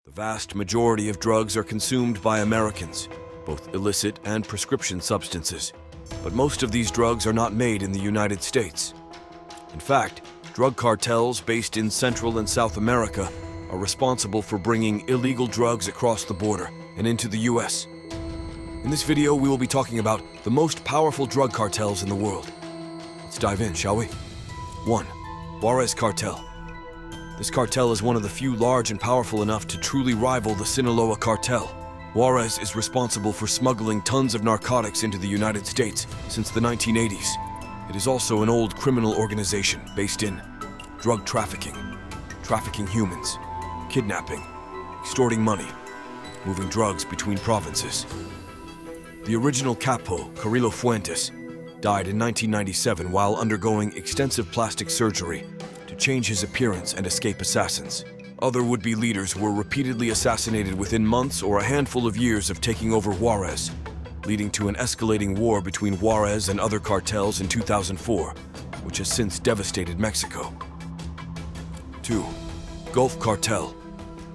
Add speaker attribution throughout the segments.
Speaker 1: The vast majority of drugs are consumed by Americans, both illicit and prescription substances, but most of these drugs are not made in the United States. In fact, drug cartels based in Central and South America are responsible for bringing illegal drugs across the border and into the US. In this video, we will be talking about the most powerful drug cartels in the world. Let's dive in, shall we? 1. Juarez Cartel. This cartel is one of the few large and powerful enough to truly rival the Sinaloa cartel. Juarez is responsible for smuggling tons of narcotics into the United States since the 1980s. It is also an old criminal organization based in drug trafficking, trafficking humans, kidnapping, extorting money, moving drugs between provinces. The original capo, Carrillo Fuentes, died in 1997 while undergoing extensive plastic surgery to change his appearance and escape assassins. Other would-be leaders were repeatedly assassinated within months or a handful of years of taking over Juarez, leading to an escalating war between Juarez and other cartels in 2004, which has since devastated Mexico. 2. Gulf Cartel.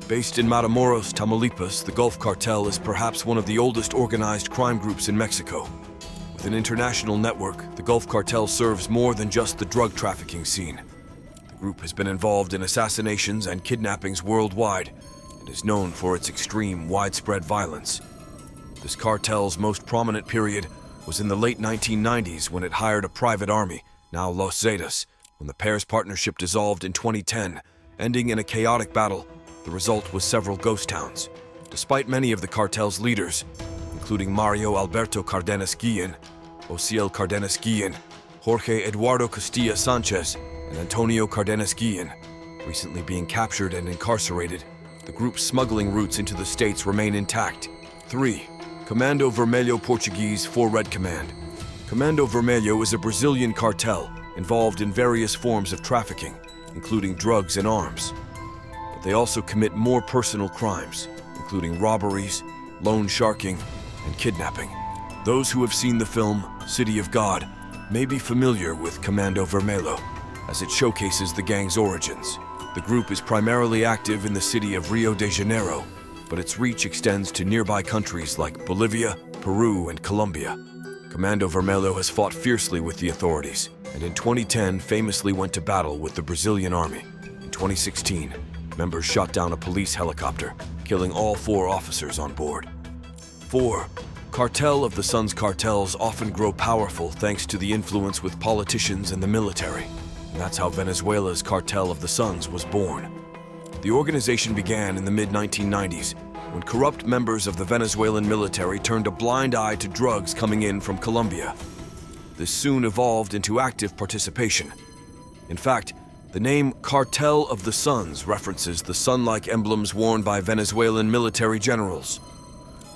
Speaker 1: Based in Matamoros, Tamaulipas, the Gulf Cartel is perhaps one of the oldest organized crime groups in Mexico. With an international network, the Gulf Cartel serves more than just the drug trafficking scene. The group has been involved in assassinations and kidnappings worldwide and is known for its extreme, widespread violence. This cartel's most prominent period was in the late 1990s when it hired a private army, now Los Zetas. When the pair's partnership dissolved in 2010, ending in a chaotic battle, the result was several ghost towns. Despite many of the cartel's leaders, including Mario Alberto Cardenas Guillen, Ociel Cardenas Guillen, Jorge Eduardo Castilla Sanchez, and Antonio Cardenas Guillen, recently being captured and incarcerated, the group's smuggling routes into the states remain intact. 3. Comando Vermelho Portuguese 4 Red Command. Comando Vermelho is a Brazilian cartel involved in various forms of trafficking, including drugs and arms. But they also commit more personal crimes, including robberies, loan sharking, and kidnapping. Those who have seen the film City of God may be familiar with Comando Vermelho, as it showcases the gang's origins. The group is primarily active in the city of Rio de Janeiro, but its reach extends to nearby countries like Bolivia, Peru, and Colombia. Comando Vermelho has fought fiercely with the authorities, and in 2010 famously went to battle with the Brazilian army. In 2016, members shot down a police helicopter, killing all 4 officers on board. 4. Cartel of the Sun's cartels often grow powerful thanks to the influence with politicians and the military. And that's how Venezuela's Cartel of the Suns was born. The organization began in the mid-1990s when corrupt members of the Venezuelan military turned a blind eye to drugs coming in from Colombia. This soon evolved into active participation. In fact, the name Cartel of the Suns references the sun-like emblems worn by Venezuelan military generals.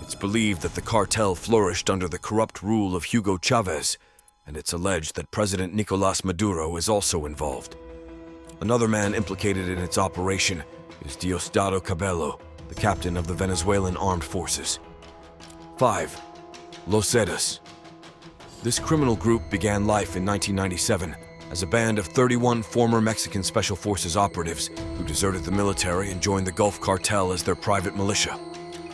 Speaker 1: It's believed that the cartel flourished under the corrupt rule of Hugo Chavez, and it's alleged that President Nicolás Maduro is also involved. Another man implicated in its operation is Diosdado Cabello, the captain of the Venezuelan armed forces. 5. Los Zetas. This criminal group began life in 1997 as a band of 31 former Mexican Special Forces operatives who deserted the military and joined the Gulf Cartel as their private militia.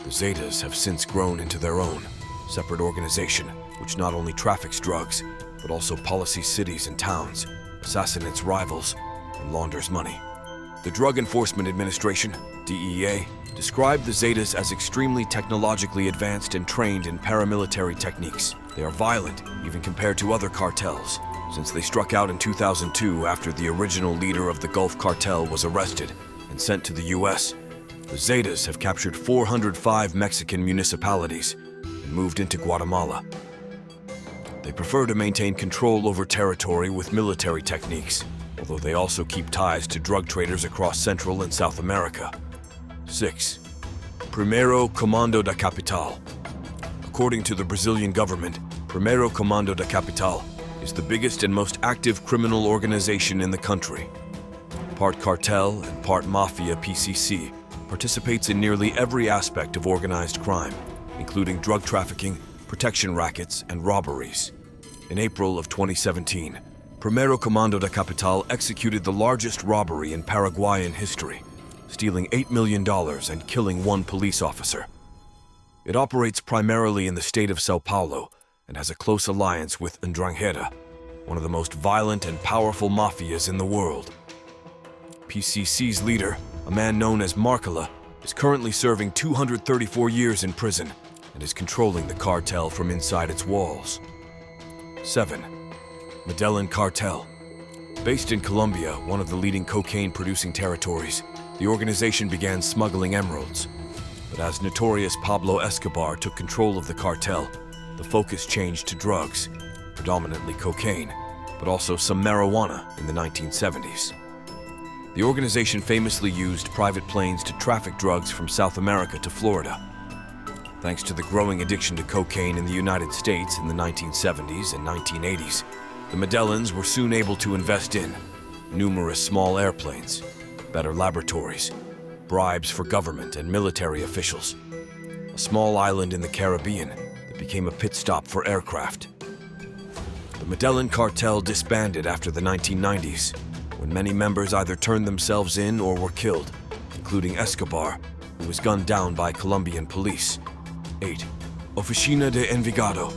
Speaker 1: The Zetas have since grown into their own separate organization, which not only traffics drugs, but also policies cities and towns, assassinates rivals, and launders money. The Drug Enforcement Administration, DEA, described the Zetas as extremely technologically advanced and trained in paramilitary techniques. They are violent, even compared to other cartels, since they struck out in 2002 after the original leader of the Gulf Cartel was arrested and sent to the US. The Zetas have captured 405 Mexican municipalities and moved into Guatemala. They prefer to maintain control over territory with military techniques, although they also keep ties to drug traders across Central and South America. 6. Primeiro Comando da Capital. According to the Brazilian government, Primeiro Comando da Capital is the biggest and most active criminal organization in the country. Part cartel and part mafia, PCC participates in nearly every aspect of organized crime, including drug trafficking, protection rackets, and robberies. In April of 2017, Primeiro Comando da Capital executed the largest robbery in Paraguayan history, stealing $8 million and killing one police officer. It operates primarily in the state of São Paulo and has a close alliance with Ndrangheta, one of the most violent and powerful mafias in the world. PCC's leader, a man known as Marcola, is currently serving 234 years in prison and is controlling the cartel from inside its walls. 7. Medellin Cartel. Based in Colombia, one of the leading cocaine-producing territories, the organization began smuggling emeralds. But as Notorious Pablo Escobar took control of the cartel, the focus changed to drugs, predominantly cocaine, but also some marijuana in the 1970s. The organization famously used private planes to traffic drugs from South America to Florida. Thanks to the growing addiction to cocaine in the United States in the 1970s and 1980s, the Medellins were soon able to invest in numerous small airplanes, better laboratories, bribes for government and military officials, a small island in the Caribbean that became a pit stop for aircraft. The Medellin cartel disbanded after the 1990s, when many members either turned themselves in or were killed, including Escobar, who was gunned down by Colombian police. 8. Oficina de Envigado.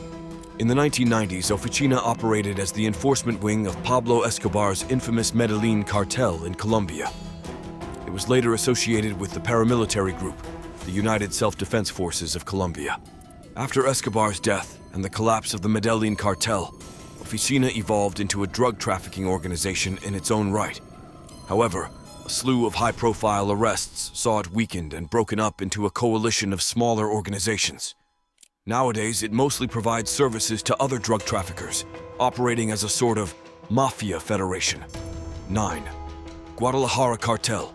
Speaker 1: In the 1990s, Oficina operated as the enforcement wing of Pablo Escobar's infamous Medellin cartel in Colombia. It was later associated with the paramilitary group, the United Self-Defense Forces of Colombia. After Escobar's death and the collapse of the Medellin cartel, Oficina evolved into a drug trafficking organization in its own right. However, a slew of high-profile arrests saw it weakened and broken up into a coalition of smaller organizations. Nowadays, it mostly provides services to other drug traffickers, operating as a sort of mafia federation. 9. Guadalajara Cartel.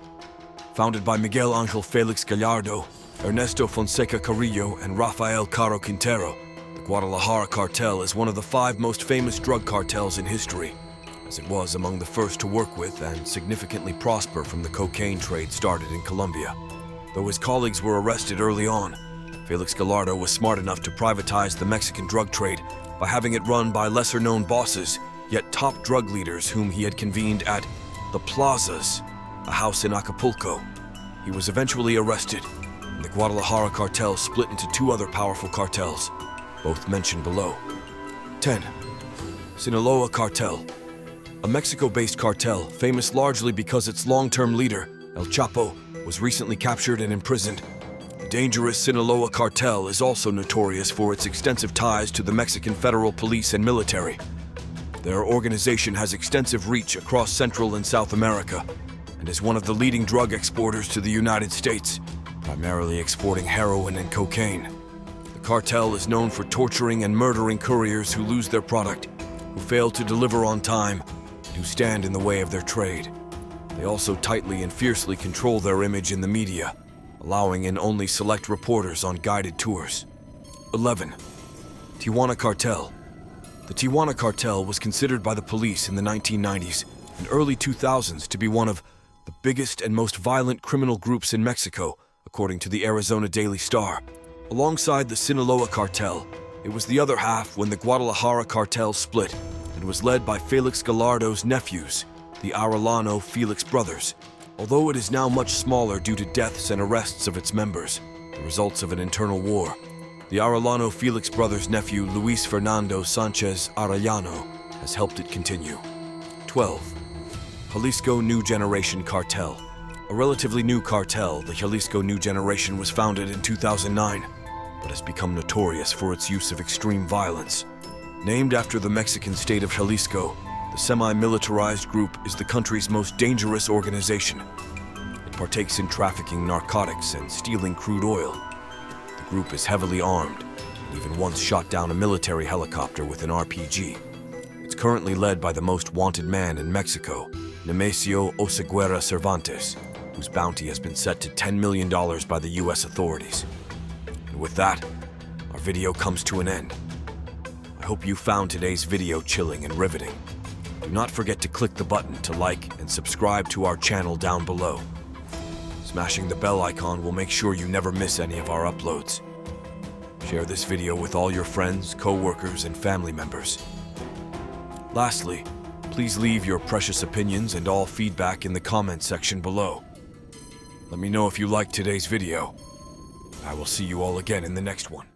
Speaker 1: Founded by Miguel Ángel Félix Gallardo, Ernesto Fonseca Carrillo, and Rafael Caro Quintero, the Guadalajara Cartel is one of the 5 most famous drug cartels in history, as it was among the first to work with and significantly prosper from the cocaine trade started in Colombia. Though his colleagues were arrested early on, Félix Gallardo was smart enough to privatize the Mexican drug trade by having it run by lesser-known bosses, yet top drug leaders whom he had convened at the Plazas, a house in Acapulco. He was eventually arrested, and the Guadalajara cartel split into 2 other powerful cartels, both mentioned below. 10. Sinaloa Cartel. A Mexico-based cartel, famous largely because its long-term leader, El Chapo, was recently captured and imprisoned. The dangerous Sinaloa cartel is also notorious for its extensive ties to the Mexican federal police and military. Their organization has extensive reach across Central and South America, and is one of the leading drug exporters to the United States, primarily exporting heroin and cocaine. The cartel is known for torturing and murdering couriers who lose their product, who fail to deliver on time, and who stand in the way of their trade. They also tightly and fiercely control their image in the media, allowing in only select reporters on guided tours. 11. Tijuana Cartel. The Tijuana Cartel was considered by the police in the 1990s and early 2000s to be one of the biggest and most violent criminal groups in Mexico, according to the Arizona Daily Star. Alongside the Sinaloa Cartel, it was the other half when the Guadalajara Cartel split and was led by Félix Gallardo's nephews, the Arellano Felix brothers. Although it is now much smaller due to deaths and arrests of its members, the results of an internal war, the Arellano Felix brothers' nephew Luis Fernando Sanchez Arellano has helped it continue. 12. Jalisco New Generation Cartel. A relatively new cartel, the Jalisco New Generation was founded in 2009, but has become notorious for its use of extreme violence. Named after the Mexican state of Jalisco, the semi-militarized group is the country's most dangerous organization. It partakes in trafficking narcotics and stealing crude oil. The group is heavily armed and even once shot down a military helicopter with an RPG. It's currently led by the most wanted man in Mexico, Nemesio Oseguera Cervantes, whose bounty has been set to $10 million by the US authorities. And with that, our video comes to an end. I hope you found today's video chilling and riveting. Do not forget to click the button to like and subscribe to our channel down below. Smashing the bell icon will make sure you never miss any of our uploads. Share this video with all your friends, co-workers, and family members. Lastly, please leave your precious opinions and all feedback in the comment section below. Let me know if you liked today's video. I will see you all again in the next one.